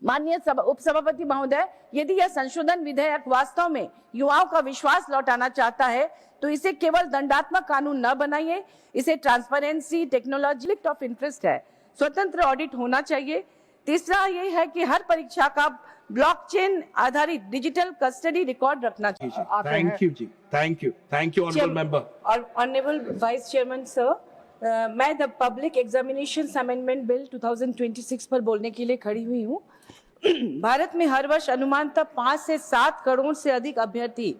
माननीय उपसभापति महोदय, यदि यह संशोधन विधेयक वास्तव में युवाओं का विश्वास लौटाना चाहता है तो इसे केवल दंडात्मक कानून न बनाइए, इसे ट्रांसपेरेंसी, टेक्नोलॉजी ऑफ इंटरेस्ट है, स्वतंत्र ऑडिट होना चाहिए। तीसरा ये है कि हर परीक्षा का ब्लॉकचेन आधारित डिजिटल कस्टडी रिकॉर्ड रखना चाहिए। थैंक यू जी, थैंक यू ऑनरेबल मेंबर। और ऑनरेबल वाइस चेयरमैन सर, मैं the public examinations amendment bill 2026 पर बोलने के लिए खड़ी हुई हूँ। भारत में हर वर्ष अनुमानतः 5 से 7 करोड़ से अधिक अभ्यर्थी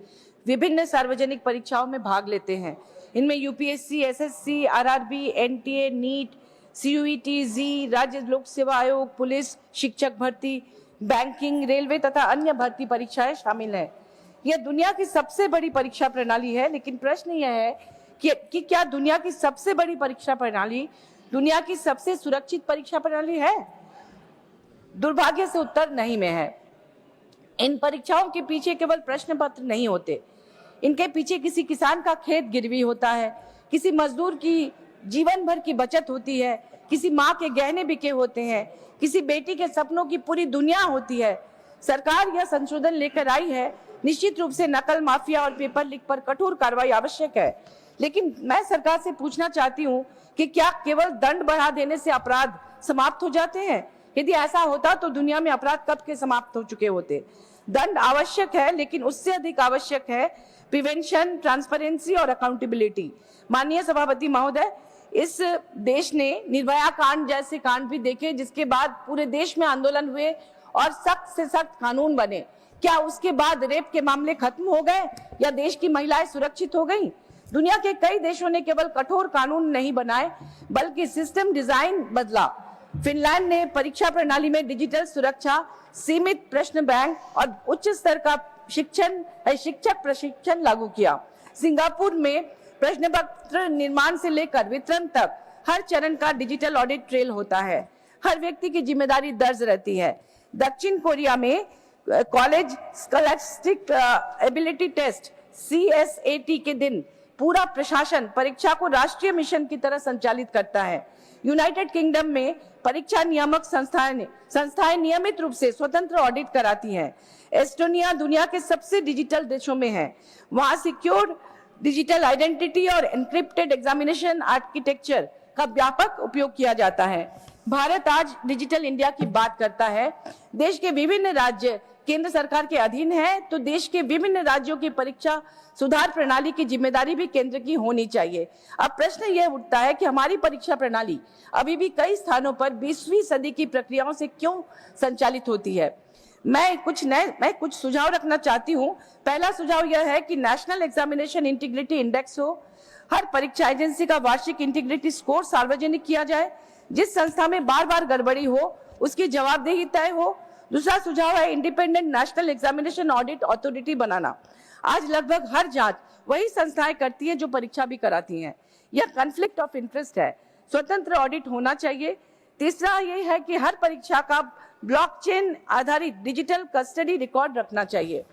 विभिन्न सार्वजनिक परीक्षाओं में भाग लेते हैं। इनमें UPSC, SSC, RRB, NTA, NEET, CUET, JEE, राज्य लोक सेवा आयोग, पुलिस, शिक्षक भर्ती, बैंकिंग, रेलवे तथा अन्य भर्ती परीक्षाएं शामिल हैं। यह दुनिया की सबसे बड़ी परीक्षा प्रणाली है, लेकिन प्रश्न यह है कि क्या दुनिया की सबसे बड़ी परीक्षा प्रणाली दुनिया की सबसे सुरक्षित परीक्षा प्रणाली है? दुर्भाग्य से उत्तर नहीं में है। इन परीक्षाओं के पीछे केवल प्रश्न पत्र नहीं होते, इनके पीछे किसी किसान का खेत गिरवी होता है, किसी मजदूर की जीवन भर की बचत होती है, किसी माँ के गहने बिके होते हैं, किसी बेटी के सपनों की पूरी दुनिया होती है। सरकार यह संशोधन लेकर आई है। निश्चित रूप से नकल माफिया और पेपर लीक पर कठोर कार्रवाई आवश्यक है, लेकिन मैं सरकार से पूछना चाहती हूँ कि क्या केवल दंड बढ़ा देने से अपराध समाप्त हो जाते हैं? यदि ऐसा होता तो दुनिया में अपराध कब के समाप्त हो चुके होते। दंड आवश्यक है, लेकिन उससे अधिक आवश्यक है प्रिवेंशन, ट्रांसपेरेंसी और अकाउंटेबिलिटी। माननीय सभापति महोदय, इस देश ने निर्भया कांड जैसे कांड भी देखे, जिसके बाद पूरे देश में आंदोलन हुए और सख्त से सख्त कानून बने। क्या उसके बाद रेप के मामले खत्म हो गए या देश की महिलाएं सुरक्षित हो गईं? दुनिया के कई देशों ने केवल कठोर कानून नहीं बनाए, बल्कि सिस्टम डिजाइन बदला। फिनलैंड ने परीक्षा प्रणाली में डिजिटल सुरक्षा, सीमित प्रश्न बैंक और उच्च स्तर का शिक्षक प्रशिक्षण लागू किया। सिंगापुर में प्रश्न पत्र निर्माण से लेकर वितरण तक हर चरण का डिजिटल ऑडिट ट्रेल होता है। हर व्यक्ति की जिम्मेदारी दर्ज रहती है। दक्षिण कोरिया में college scholastic ability test CSAT के दिन पूरा प्रशासन परीक्षा को राष्ट्रीय मिशन की तरह संचालित करता है। यूनाइटेड किंगडम में परीक्षा नियामक संस्थाएं नियमित रूप से स्वतंत्र ऑडिट कराती हैं। एस्टोनिया दुनिया के सबसे डिजिटल देशों में है। वहां सिक्योर डिजिटल आइडेंटिटी और एन्क्रिप्टेड एग्जामिनेशन आर्किटेक्चर का व्यापक उपयोग किया जाता है। भारत आज डिजिटल इंडिया की बात करता है। देश के विभिन्न राज्य केंद्र सरकार के अधीन है, तो देश के विभिन्न राज्यों की परीक्षा सुधार प्रणाली की जिम्मेदारी भी केंद्र की होनी चाहिए। अब प्रश्न यह उठता है कि हमारी परीक्षा प्रणाली अभी भी कई स्थानों पर 20वीं सदी की प्रक्रियाओं से क्यों संचालित होती है। मैं कुछ सुझाव रखना चाहती हूँ। पहला सुझाव यह है कि नेशनल एग्जामिनेशन इंटीग्रिटी इंडेक्स हो। हर परीक्षा एजेंसी का वार्षिक इंटीग्रिटी स्कोर सार्वजनिक किया जाए। जिस संस्था में बार बार गड़बड़ी हो उसकी जवाबदेही तय हो। दूसरा सुझाव है independent national examination audit authority बनाना। आज लगभग हर जांच वही संस्थाएं करती हैं जो परीक्षा भी कराती हैं। यह कॉन्फ्लिक्ट ऑफ इंटरेस्ट है, स्वतंत्र ऑडिट होना चाहिए। तीसरा ये है कि हर परीक्षा का ब्लॉकचेन आधारित डिजिटल कस्टडी रिकॉर्ड रखना चाहिए।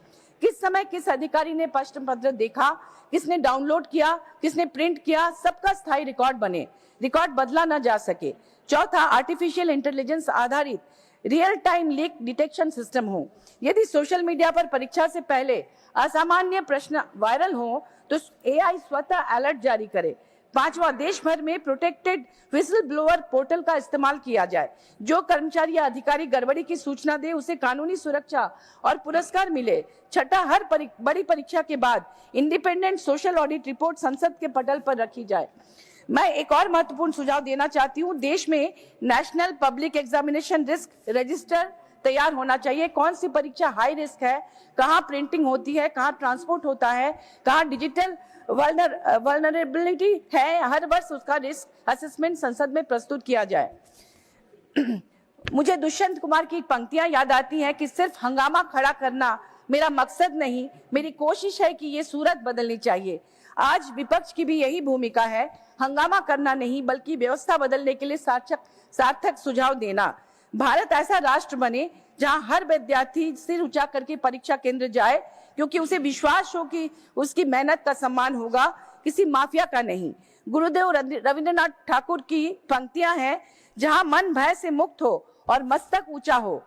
किस समय किस अधिकारी ने प्रश्न पत्र देखा, किसने डाउनलोड किया, किसने प्रिंट किया, सबका स्थायी रिकॉर्ड बने, रिकॉर्ड बदला न जा सके। चौथा, आर्टिफिशियल इंटेलिजेंस आधारित real time leak detection system हो। यदि सोशल मीडिया पर परीक्षा से पहले असामान्य प्रश्न वायरल हो तो AI स्वतः अलर्ट जारी करे। पांचवा, देश भर में प्रोटेक्टेड विसल ब्लोअर पोर्टल का इस्तेमाल किया जाए। जो कर्मचारी या अधिकारी गड़बड़ी की सूचना दे उसे कानूनी सुरक्षा और पुरस्कार मिले। छठा, हर बड़ी परीक्षा के बाद इंडिपेंडेंट सोशल ऑडिट रिपोर्ट संसद के पटल पर रखी जाए। मैं एक और महत्वपूर्ण सुझाव देना चाहती हूँ। देश में national public examination risk register तैयार होना चाहिए। कौन सी परीक्षा हाई रिस्क है, कहाँ प्रिंटिंग होती है, कहाँ ट्रांसपोर्ट होता है, कहाँ डिजिटल वल्नरेबिलिटी है, हर वर्ष उसका रिस्क असेसमेंट संसद में प्रस्तुत किया जाए। मुझे दुष्यंत कुमार की पंक्तियां याद आती हैं कि सिर्फ हंगामा खड़ा करना मेरा मकसद नहीं, मेरी कोशिश है कि ये सूरत बदलनी चाहिए। आज विपक्ष की भी यही भूमिका है, हंगामा करना नहीं बल्कि व्यवस्था बदलने के लिए सार्थक सुझाव देना। भारत ऐसा राष्ट्र बने जहां हर विद्यार्थी सिर ऊंचा करके परीक्षा केंद्र जाए, क्योंकि उसे विश्वास हो कि उसकी मेहनत का सम्मान होगा, किसी माफिया का नहीं। गुरुदेव रविंद्रनाथ ठाकुर की पंक्तियां हैं, जहां मन भय से मुक्त हो और मस्तक ऊंचा हो,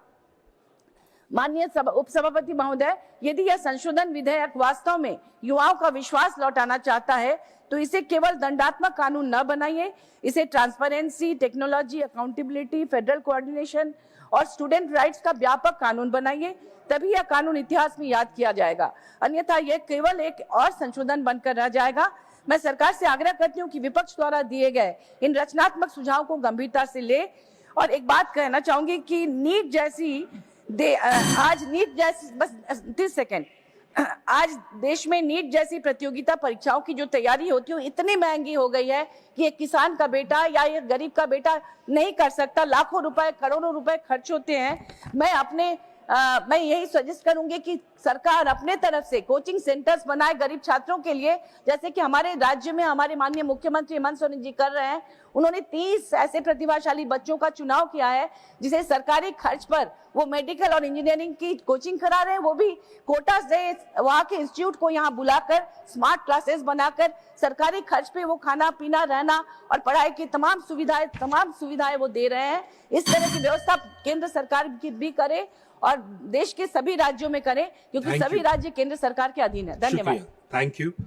माननीय उपसभापति महोदय, यदि यह संशोधन विधेयक वास्तव में युवाओं का विश्वास लौटाना चाहता है तो इसे केवल दंडात्मक कानून न बनाइए, इसे transparency, technology, accountability, federal coordination और स्टूडेंट राइट्स का व्यापक कानून बनाइए, तभी यह कानून इतिहास में याद किया जाएगा। अन्यथा यह केवल एक और संशोधन बनकर रह जाएगा। मैं सरकार से आग्रह करती हूँ कि विपक्ष द्वारा दिए गए इन रचनात्मक सुझावों को गंभीरता से ले। और एक बात कहना चाहूंगी कि नीट जैसी आज नीट जैसी, बस 30 सेकेंड, आज देश में नीट जैसी प्रतियोगिता परीक्षाओं की जो तैयारी होती है इतनी महंगी हो गई है कि एक किसान का बेटा या एक गरीब का बेटा नहीं कर सकता। लाखों रुपए, करोड़ों रुपए खर्च होते हैं। मैं यही सजेस्ट करूंगी कि सरकार अपने तरफ से कोचिंग सेंटर्स बनाए गरीब छात्रों के लिए, जैसे कि हमारे राज्य में हमारे माननीय मुख्यमंत्री हेमंत सोरेन जी कर रहे हैं। उन्होंने 30 ऐसे प्रतिभाशाली बच्चों का चुनाव किया है जिसे सरकारी खर्च पर वो मेडिकल और इंजीनियरिंग की कोचिंग करा रहे हैं, वो भी कोटा से वहाँ के इंस्टीट्यूट को यहाँ बुलाकर स्मार्ट क्लासेस बनाकर सरकारी खर्च पे वो खाना पीना, रहना और पढ़ाई की तमाम सुविधाएं वो दे रहे हैं। इस तरह की व्यवस्था केंद्र सरकार की भी करे और देश के सभी राज्यों में करें, क्योंकि सभी राज्य केंद्र सरकार के अधीन है। धन्यवाद। Thank you.